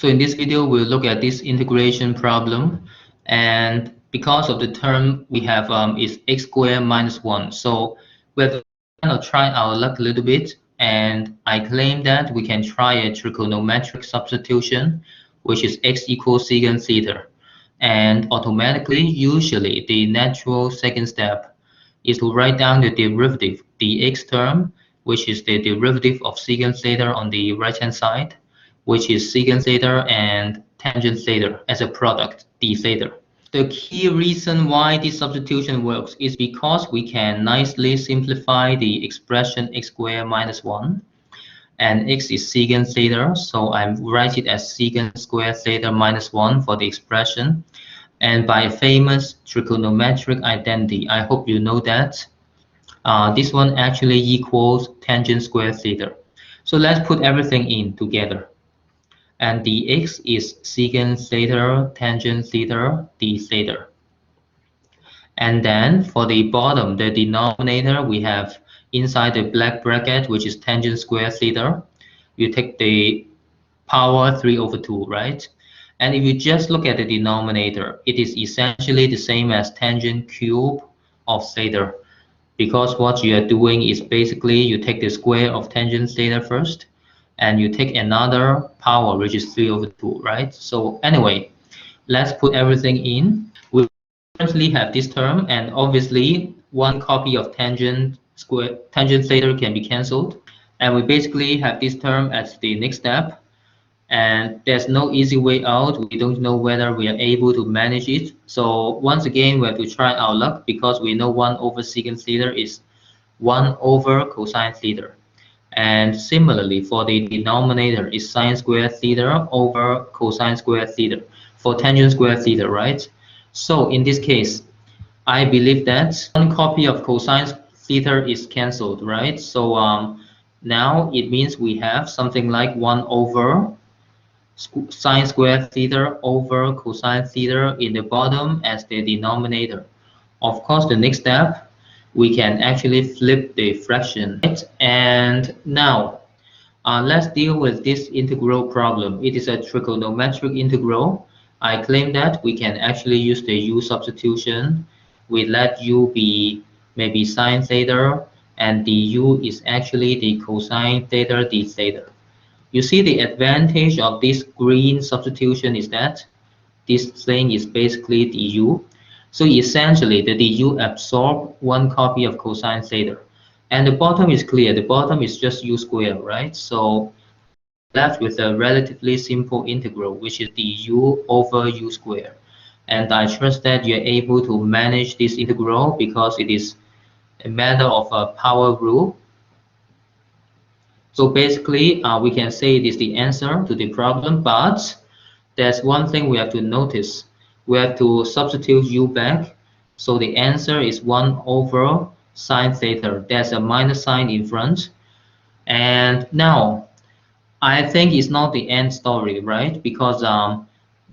So in this video, we'll look at this integration problem, and because of the term we have is x squared minus 1. So we have to kind of try our luck a little bit, and I claim that we can try a trigonometric substitution, which is x equals secant theta. And automatically, usually the natural second step is to write down the derivative, the x term, which is the derivative of secant theta on the right-hand side, which is secant theta and tangent theta as a product, d theta. The key reason why this substitution works is because we can nicely simplify the expression x squared minus 1, and x is secant theta, so I write it as secant squared theta minus 1 for the expression. And by a famous trigonometric identity, I hope you know that, this one actually equals tangent squared theta. So let's put everything in together. And the x is secant theta tangent theta d theta. And then for the bottom, the denominator, we have inside the black bracket, which is tangent squared theta. You take the power 3/2, right? And if you just look at the denominator, it is essentially the same as tangent cube of theta, because what you are doing is basically you take the square of tangent theta first, and you take another power, which is 3/2, right? So anyway, let's put everything in. We currently have this term, and obviously one copy of tangent theta can be cancelled, and we basically have this term as the next step. And there's no easy way out. We don't know whether we are able to manage it. So once again, we have to try our luck, because we know 1 over secant theta is 1 over cosine theta. And similarly, for the denominator is sine squared theta over cosine squared theta for tangent squared theta, right? So in this case, I believe that one copy of cosine theta is cancelled, right? So now it means we have something like 1 over sine squared theta over cosine theta in the bottom as the denominator. Of course, the next step, we can actually flip the fraction. Right? And now, let's deal with this integral problem. It is a trigonometric integral. I claim that we can actually use the u substitution. We let u be maybe sine theta, and the u is actually the cosine theta d theta. You see, the advantage of this green substitution is that this thing is basically du. So essentially, the du absorbs one copy of cosine theta. And the bottom is clear. The bottom is just u squared, right? So left with a relatively simple integral, which is du over u squared. And I trust that you're able to manage this integral, because it is a matter of a power rule. So basically, we can say it is the answer to the problem, but there's one thing we have to notice. We have to substitute u back. So the answer is 1 over sine theta. There's a minus sign in front. And now, I think it's not the end story, right? Because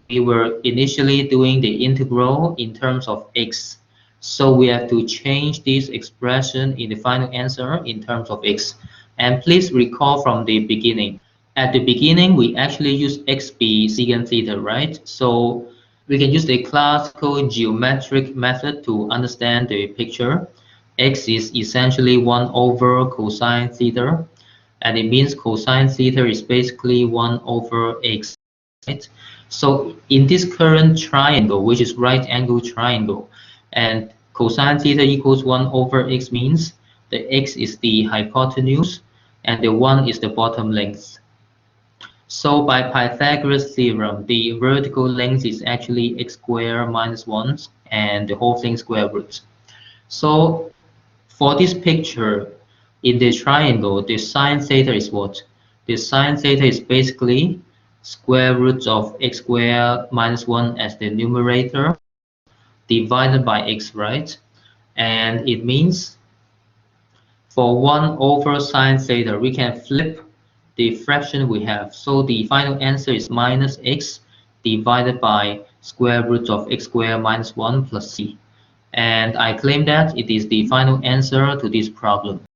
we were initially doing the integral in terms of x. So we have to change this expression in the final answer in terms of x. And please recall from the beginning. At the beginning, we actually use x be secant theta, right? So we can use the classical geometric method to understand the picture. X is essentially 1 over cosine theta, and it means cosine theta is basically 1 over x, right? So in this current triangle, which is right angle triangle, and cosine theta equals 1 over x means the x is the hypotenuse, and the 1 is the bottom length. So by Pythagoras theorem, the vertical length is actually x squared minus 1, and the whole thing square root. So for this picture, in the triangle, the sine theta is what? The sine theta is basically square root of x squared minus 1 as the numerator divided by x, right? And it means for 1 over sine theta, we can flip the fraction we have. So the final answer is minus x divided by square root of x squared minus 1 plus c. And I claim that it is the final answer to this problem.